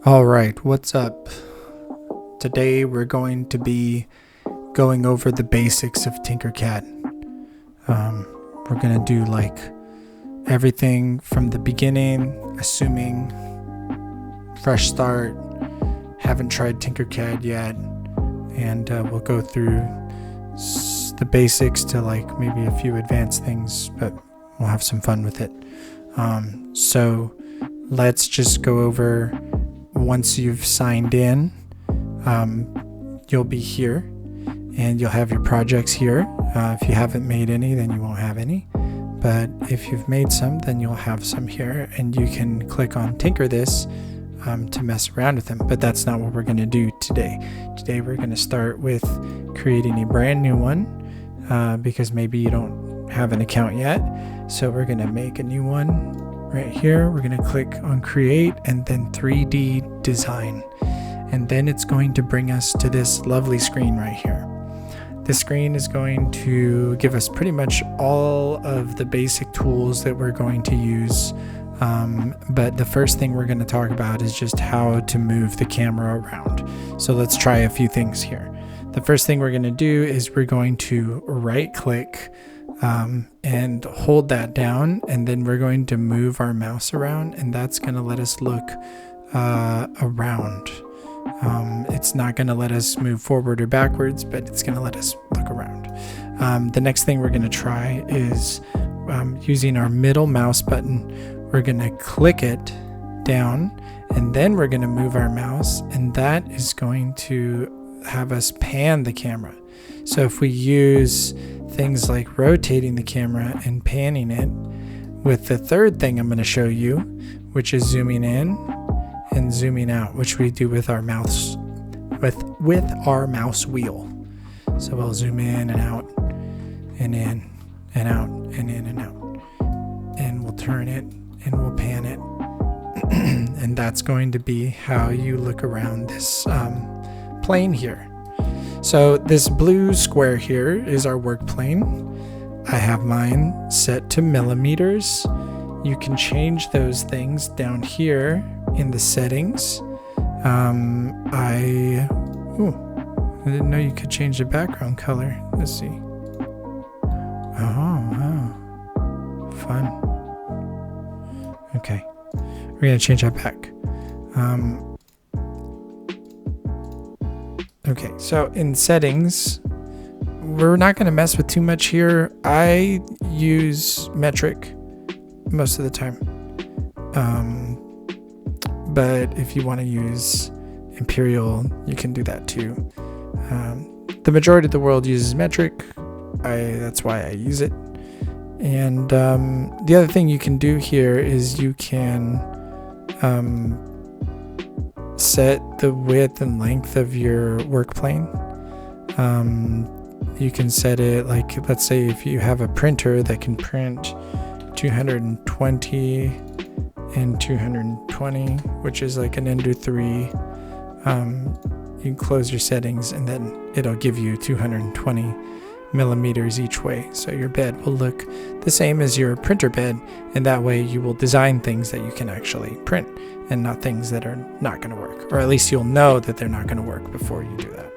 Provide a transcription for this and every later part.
All right, what's up? Today we're going to be going over the basics of TinkerCAD. We're going to do like everything from the beginning, assuming fresh start, haven't tried TinkerCAD yet, and we'll go through the basics to like maybe a few advanced things, but we'll have some fun with it. So let's just go over. Once you've signed in, you'll be here and you'll have your projects here. If you haven't made any, then you won't have any. But if you've made some, then you'll have some here, and you can click on Tinker This to mess around with them. But that's not what we're going to do today. Today we're going to start with creating a brand new one because maybe you don't have an account yet. So we're going to make a new one. Right here, we're going to click on create and then 3D design. And then it's going to bring us to this lovely screen right here. This screen is going to give us pretty much all of the basic tools that we're going to use. But the first thing we're going to talk about is just how to move the camera around. So let's try a few things here. The first thing we're going to do is we're going to right click and hold that down, and then we're going to move our mouse around, and that's going to let us look around. It's not going to let us move forward or backwards, but it's going to let us look around. The next thing we're going to try is using our middle mouse button. We're going to click it down, and then we're going to move our mouse, and that is going to have us pan the camera. So if we use things like rotating the camera and panning it with the third thing I'm going to show you, which is zooming in and zooming out, which we do with our mouse with our mouse wheel. So we'll zoom in and out and in and out and in and out, and we'll turn it and we'll pan it. And that's going to be how you look around this plane here. So this blue square here is our work plane. I have mine set to millimeters. You can change those things down here in the settings. I didn't know you could change the background color. Let's see. Oh, wow. Fun. Okay. We're going to change that back. Okay, so in settings, we're not going to mess with too much here. I use metric most of the time. But if you want to use imperial, you can do that too. The majority of the world uses metric. That's why I use it. And the other thing you can do here is you can set the width and length of your work plane. You can set it like, let's say if you have a printer that can print 220 and 220, which is like an Ender 3, you can close your settings and then it'll give you 220 millimeters each way. So your bed will look the same as your printer bed, and that way you will design things that you can actually print and not things that are not going to work, or at least you'll know that they're not going to work before you do that.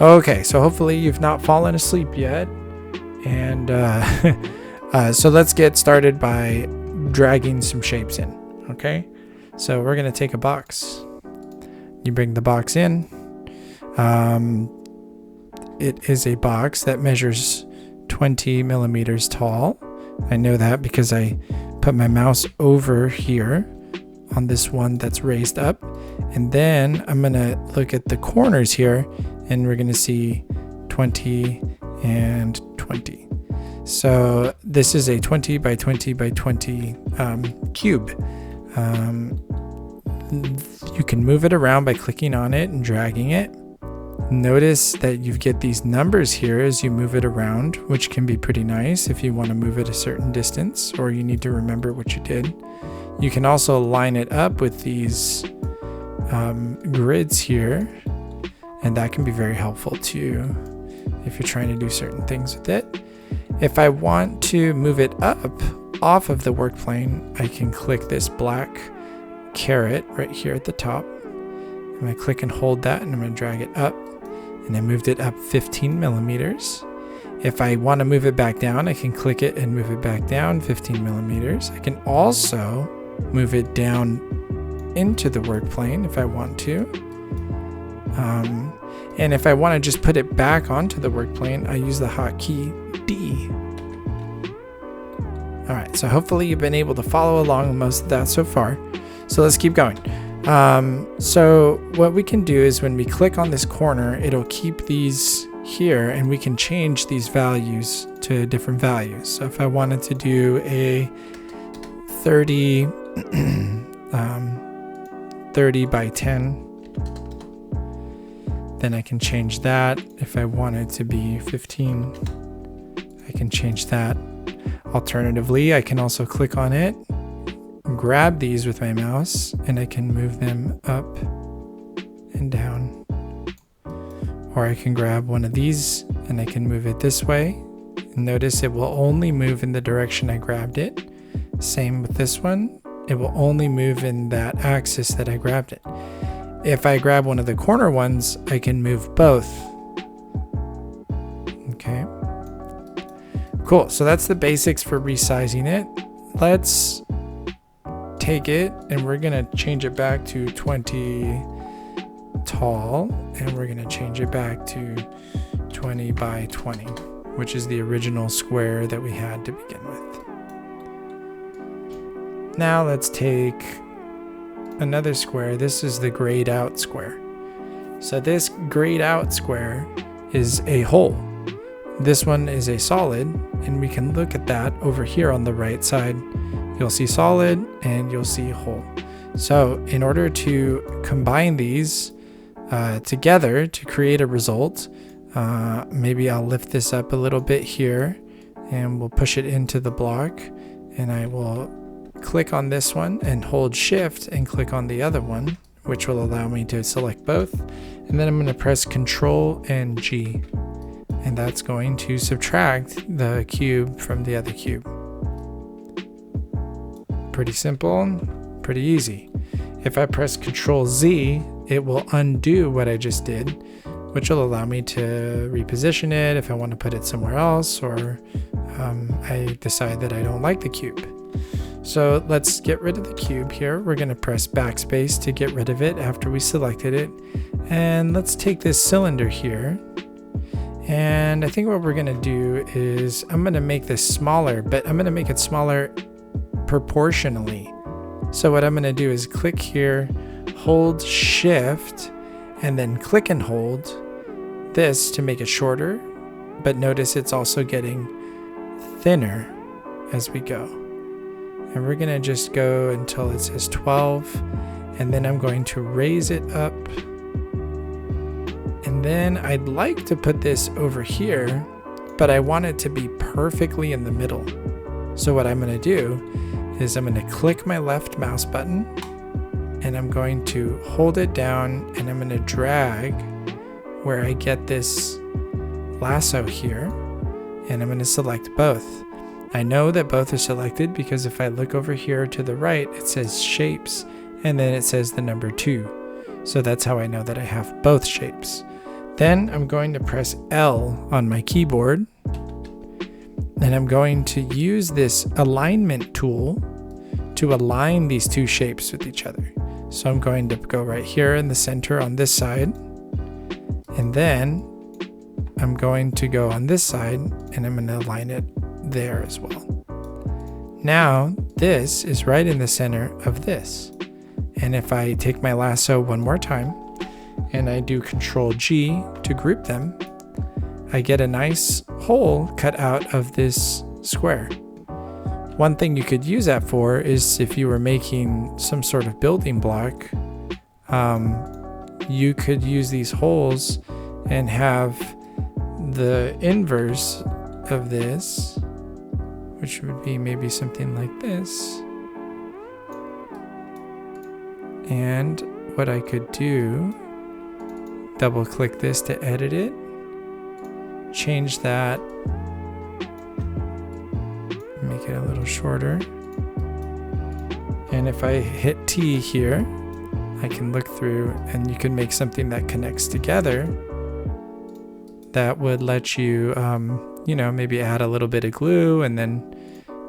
Okay, so hopefully you've not fallen asleep yet, and so let's get started by dragging some shapes in. Okay, so we're going to take a box. You bring the box in. It is a box that measures 20 millimeters tall. I know that because I put my mouse over here on this one that's raised up, and then I'm going to look at the corners here, and we're going to see 20 and 20. So this is a 20 by 20 by 20 cube. You can move it around by clicking on it and dragging it. Notice that you get these numbers here as you move it around, which can be pretty nice if you want to move it a certain distance or you need to remember what you did. You can also line it up with these grids here, and that can be very helpful too if you're trying to do certain things with it. If I want to move it up off of the work plane, I can click this black caret right here at the top. I'm going to click and hold that, and I'm going to drag it up, and I moved it up 15 millimeters. If I want to move it back down, I can click it and move it back down 15 millimeters. I can also move it down into the work plane if I want to. And if I want to just put it back onto the work plane, I use the hotkey D. All right, so hopefully you've been able to follow along with most of that so far. So let's keep going. So what we can do is when we click on this corner, it'll keep these here, and we can change these values to different values. So if I wanted to do a 30 by 10, then I can change that. If I want it to be 15, I can change that. Alternatively, I can also click on it, grab these with my mouse, and I can move them up and down. Or I can grab one of these and I can move it this way. And notice it will only move in the direction I grabbed it. Same with this one. It will only move in that axis that I grabbed it. If I grab one of the corner ones, I can move both. Okay. Cool. So that's the basics for resizing it. Let's take it and we're going to change it back to 20 tall, and we're going to change it back to 20 by 20, which is the original square that we had to begin with. Now let's take another square. This is the grayed out square. So this grayed out square is a hole. This one is a solid, and we can look at that over here on the right side. You'll see solid and you'll see hole. So in order to combine these together to create a result, maybe I'll lift this up a little bit here and we'll push it into the block, and I will click on this one and hold shift and click on the other one, which will allow me to select both. And then I'm going to press Control and G, and that's going to subtract the cube from the other cube. Pretty simple, pretty easy. If I press Control Z, it will undo what I just did, which will allow me to reposition it if I want to put it somewhere else, or I decide that I don't like the cube. So let's get rid of the cube here. We're going to press backspace to get rid of it after we selected it. And let's take this cylinder here. And I think what we're going to do is I'm going to make this smaller, but I'm going to make it smaller proportionally. So what I'm going to do is click here, hold shift, and then click and hold this to make it shorter. But notice it's also getting thinner as we go. And we're going to just go until it says 12. And then I'm going to raise it up. And then I'd like to put this over here, but I want it to be perfectly in the middle. So what I'm going to do is I'm going to click my left mouse button, and I'm going to hold it down, and I'm going to drag where I get this lasso here, and I'm going to select both. I know that both are selected because if I look over here to the right, it says shapes, and then it says the number 2. So that's how I know that I have both shapes. Then I'm going to press L on my keyboard, and I'm going to use this alignment tool to align these two shapes with each other. So I'm going to go right here in the center on this side, and then I'm going to go on this side and I'm going to align it there as well. Now this is right in the center of this. And if I take my lasso one more time and I do Control G to group them, I get a nice hole cut out of this square. One thing you could use that for is if you were making some sort of building block, you could use these holes and have the inverse of this, which would be maybe something like this. And what I could do, double click this to edit it, change that, make it a little shorter, And if I hit T here, I can look through and you can make something that connects together that would let you, you know, maybe add a little bit of glue, and then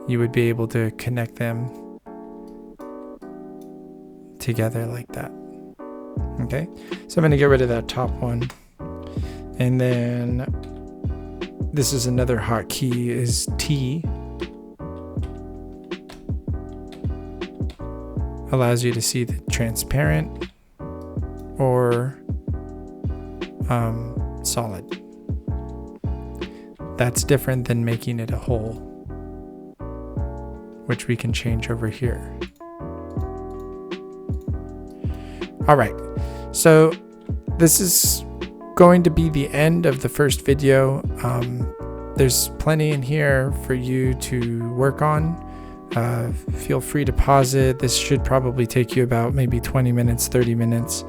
you would be able to connect them together like that. Okay, so I'm going to get rid of that top one. And then this is another hotkey, is T. Allows you to see the transparent or solid. That's different than making it a hole, which we can change over here. All right, so this is going to be the end of the first video. There's plenty in here for you to work on. Feel free to pause it. This should probably take you about maybe 20 minutes, 30 minutes.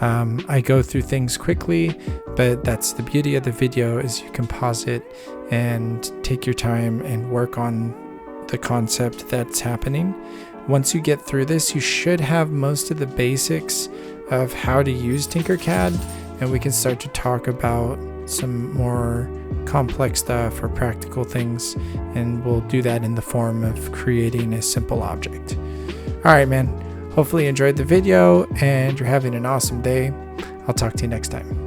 I go through things quickly, but that's the beauty of the video, is you can pause it and take your time and work on the concept that's happening. Once you get through this, you should have most of the basics of how to use TinkerCAD, and we can start to talk about some more complex stuff or practical things, and we'll do that in the form of creating a simple object. All right, man. Hopefully you enjoyed the video and you're having an awesome day. I'll talk to you next time.